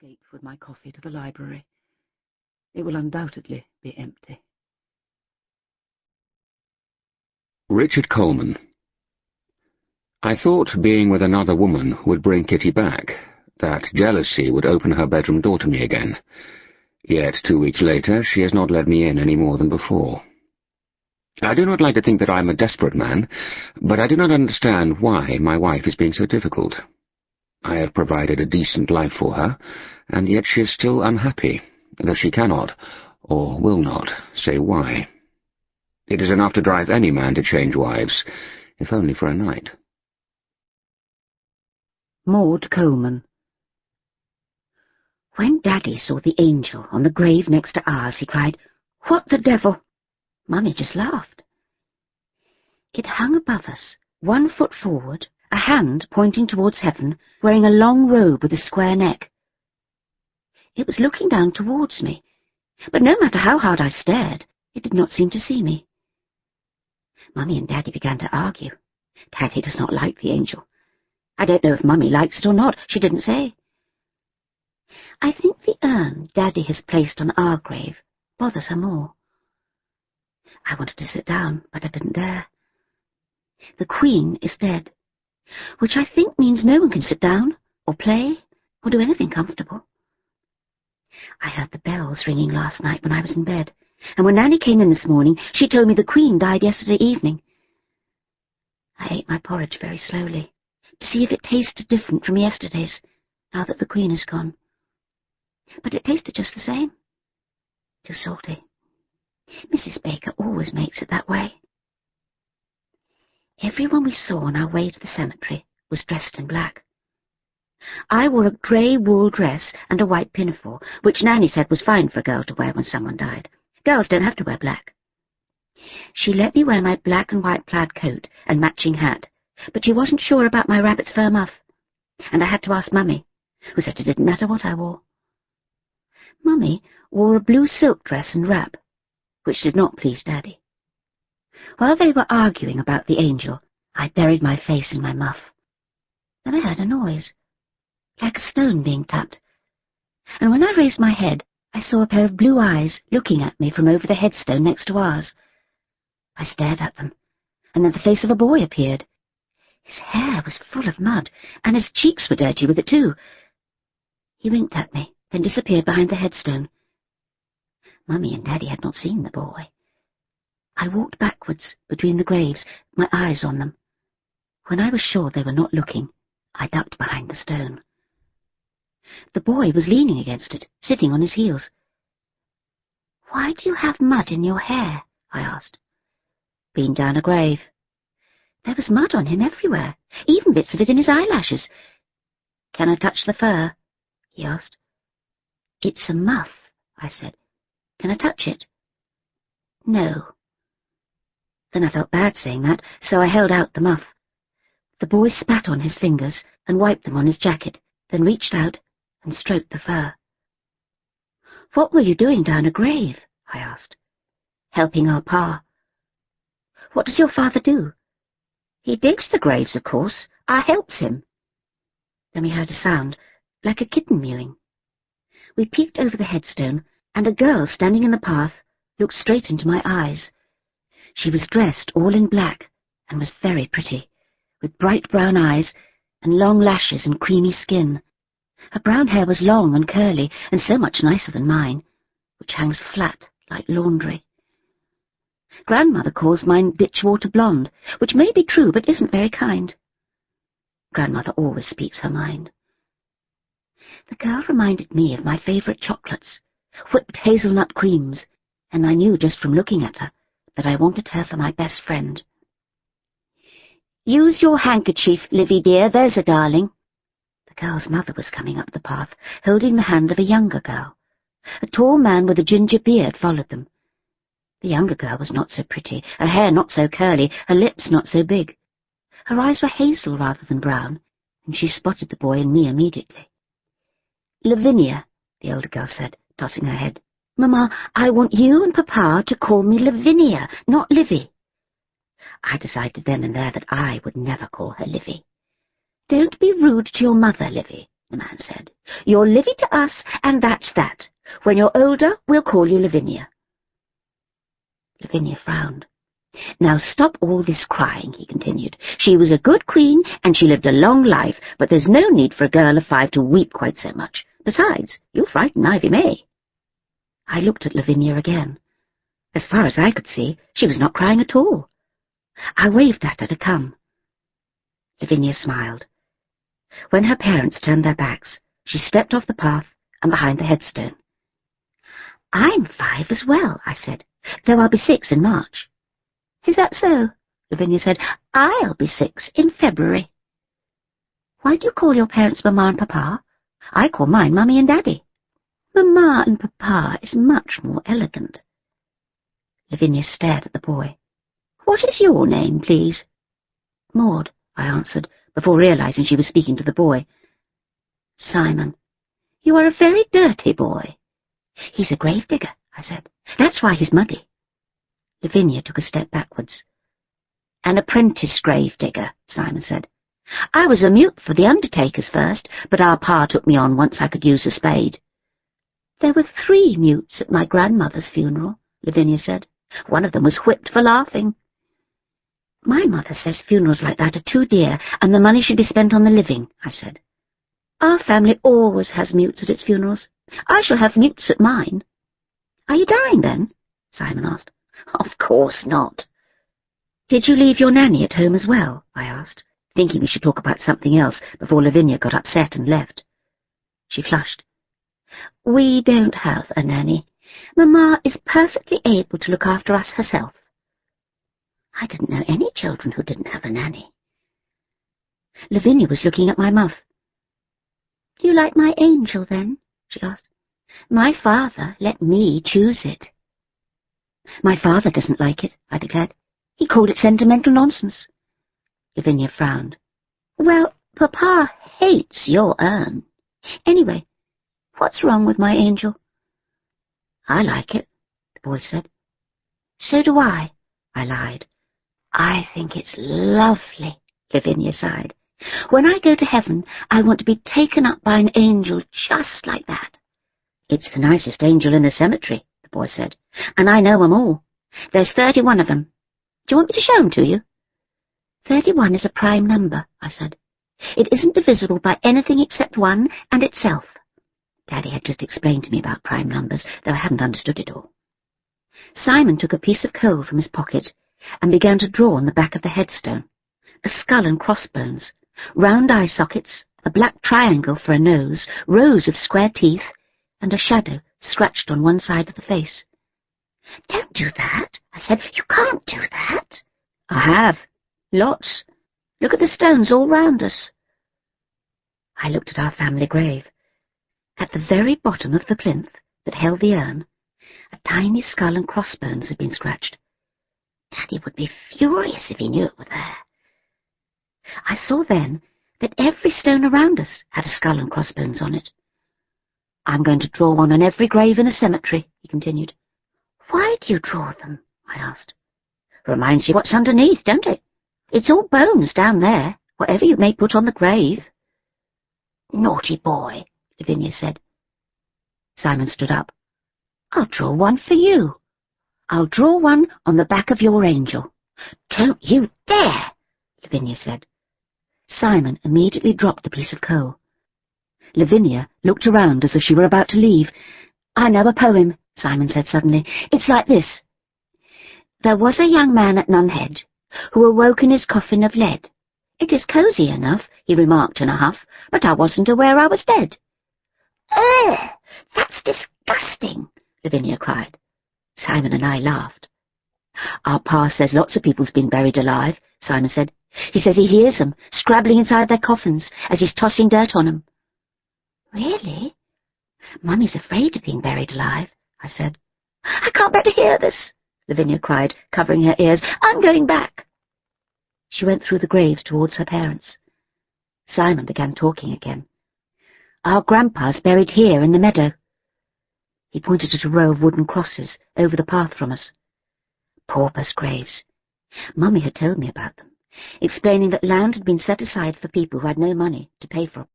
escape with my coffee to the library. It will undoubtedly be empty. Richard Coleman. I thought being with another woman would bring Kitty back, that jealousy would open her bedroom door to me again. Yet 2 weeks later she has not let me in any more than before. I do not like to think that I am a desperate man, but I do not understand why my wife is being so difficult. I have provided a decent life for her, and yet she is still unhappy, though she cannot, or will not, say why. It is enough to drive any man to change wives, if only for a night. Maude Coleman. When Daddy saw the angel on the grave next to ours, he cried, "What the devil?" Mummy just laughed. It hung above us, 1 foot forward, a hand pointing towards heaven, wearing a long robe with a square neck. It was looking down towards me, but no matter how hard I stared, it did not seem to see me. Mummy and Daddy began to argue. Daddy does not like the angel. I don't know if Mummy likes it or not, she didn't say. I think the urn Daddy has placed on our grave bothers her more. I wanted to sit down, but I didn't dare. The Queen is dead, which I think means no one can sit down, or play, or do anything comfortable. I heard the bells ringing last night when I was in bed, and when Nanny came in this morning, she told me the Queen died yesterday evening. I ate my porridge very slowly, to see if it tasted different from yesterday's, now that the Queen is gone. But it tasted just the same. Too salty. Mrs. Baker always makes it that way. Everyone we saw on our way to the cemetery was dressed in black. I wore a grey wool dress and a white pinafore, which Nanny said was fine for a girl to wear when someone died. Girls don't have to wear black. She let me wear my black and white plaid coat and matching hat, but she wasn't sure about my rabbit's fur muff, and I had to ask Mummy, who said it didn't matter what I wore. Mummy wore a blue silk dress and wrap, which did not please Daddy. While they were arguing about the angel, I buried my face in my muff. Then I heard a noise, like a stone being tapped, and when I raised my head, I saw a pair of blue eyes looking at me from over the headstone next to ours. I stared at them, and then the face of a boy appeared. His hair was full of mud, and his cheeks were dirty with it too. He winked at me, then disappeared behind the headstone. Mummy and Daddy had not seen the boy. I walked backwards between the graves, my eyes on them. When I was sure they were not looking, I ducked behind the stone. The boy was leaning against it, sitting on his heels. "Why do you have mud in your hair?" I asked. "Been down a grave." There was mud on him everywhere, even bits of it in his eyelashes. "Can I touch the fur?" he asked. "It's a muff," I said. "Can I touch it?" "No." Then I felt bad saying that, so I held out the muff. The boy spat on his fingers and wiped them on his jacket, then reached out and stroked the fur. "What were you doing down a grave?" I asked. "Helping our pa." "What does your father do?" "He digs the graves, of course. I helps him." Then we heard a sound, like a kitten mewing. We peeked over the headstone, and a girl standing in the path looked straight into my eyes. She was dressed all in black and was very pretty, with bright brown eyes and long lashes and creamy skin. Her brown hair was long and curly and so much nicer than mine, which hangs flat like laundry. Grandmother calls mine ditchwater blonde, which may be true but isn't very kind. Grandmother always speaks her mind. The girl reminded me of my favourite chocolates, whipped hazelnut creams, and I knew just from looking at her that I wanted her for my best friend. "Use your handkerchief, Livy dear, there's a darling." The girl's mother was coming up the path, holding the hand of a younger girl. A tall man with a ginger beard followed them. The younger girl was not so pretty, her hair not so curly, her lips not so big. Her eyes were hazel rather than brown, and she spotted the boy and me immediately. "Lavinia," the older girl said, tossing her head. "Mamma, I want you and Papa to call me Lavinia, not Livy." I decided then and there that I would never call her Livy. "Don't be rude to your mother, Livy," the man said. "You're Livy to us, and that's that. When you're older, we'll call you Lavinia." Lavinia frowned. "Now stop all this crying," he continued. "She was a good queen, and she lived a long life, but there's no need for a girl of 5 to weep quite so much. Besides, you'll frighten Ivy May." I looked at Lavinia again. As far as I could see, she was not crying at all. I waved at her to come. Lavinia smiled. When her parents turned their backs, she stepped off the path and behind the headstone. "I'm 5 as well," I said, "though I'll be 6 in March." "Is that so?" Lavinia said. "I'll be 6 in February." "Why do you call your parents Mamma and Papa? I call mine Mummy and Daddy." "Mamma and Papa is much more elegant." Lavinia stared at the boy. "What is your name, please?" "Maude," I answered, before realizing she was speaking to the boy. "Simon." "You are a very dirty boy." "He's a gravedigger," I said. "That's why he's muddy." Lavinia took a step backwards. "An apprentice gravedigger," Simon said. "I was a mute for the undertakers first, but our pa took me on once I could use a spade." "There were 3 mutes at my grandmother's funeral," Lavinia said. "One of them was whipped for laughing." "My mother says funerals like that are too dear, and the money should be spent on the living," I said. "Our family always has mutes at its funerals. I shall have mutes at mine." "Are you dying, then?" Simon asked. "Of course not." "Did you leave your nanny at home as well?" I asked, thinking we should talk about something else before Lavinia got upset and left. She flushed. "We don't have a nanny. Mamma is perfectly able to look after us herself." I didn't know any children who didn't have a nanny. Lavinia was looking at my muff. "Do you like my angel, then?" she asked. "My father let me choose it." "My father doesn't like it," I declared. "He called it sentimental nonsense." Lavinia frowned. "Well, Papa hates your urn. Anyway, what's wrong with my angel?" "I like it," the boy said. "So do I lied. "I think it's lovely," Lavinia sighed. "When I go to heaven, I want to be taken up by an angel just like that." "It's the nicest angel in the cemetery," the boy said, "and I know 'em all. There's 31 of 'em. Do you want me to show 'em to you?" 31 is a prime number," I said. "It isn't divisible by anything except 1 and itself." Daddy had just explained to me about prime numbers, though I hadn't understood it all. Simon took a piece of coal from his pocket and began to draw on the back of the headstone. A skull and crossbones, round eye sockets, a black triangle for a nose, rows of square teeth, and a shadow scratched on one side of the face. "Don't do that," I said. "You can't do that." "I have. Lots. Look at the stones all round us." I looked at our family grave. At the very bottom of the plinth that held the urn, a tiny skull and crossbones had been scratched. Daddy would be furious if he knew it were there. I saw then that every stone around us had a skull and crossbones on it. "I'm going to draw one on every grave in the cemetery," he continued. "Why do you draw them?" I asked. "Reminds you what's underneath, don't it? It's all bones down there, whatever you may put on the grave." "Naughty boy," Lavinia said. Simon stood up. "I'll draw one for you. I'll draw one on the back of your angel." "Don't you dare," Lavinia said. Simon immediately dropped the piece of coal. Lavinia looked around as if she were about to leave. "I know a poem," Simon said suddenly. "It's like this. There was a young man at Nunhead, who awoke in his coffin of lead. It is cosy enough, he remarked in a huff, but I wasn't aware I was dead." "Ugh, that's disgusting," Lavinia cried. Simon and I laughed. "Our pa says lots of people's been buried alive," Simon said. "He says he hears them scrabbling inside their coffins as he's tossing dirt on them." "Really? Mummy's afraid of being buried alive," I said. "I can't bear to hear this," Lavinia cried, covering her ears. "I'm going back." She went through the graves towards her parents. Simon began talking again. "Our grandpa's buried here in the meadow." He pointed at a row of wooden crosses over the path from us. Paupers' graves. Mummy had told me about them, explaining that land had been set aside for people who had no money to pay for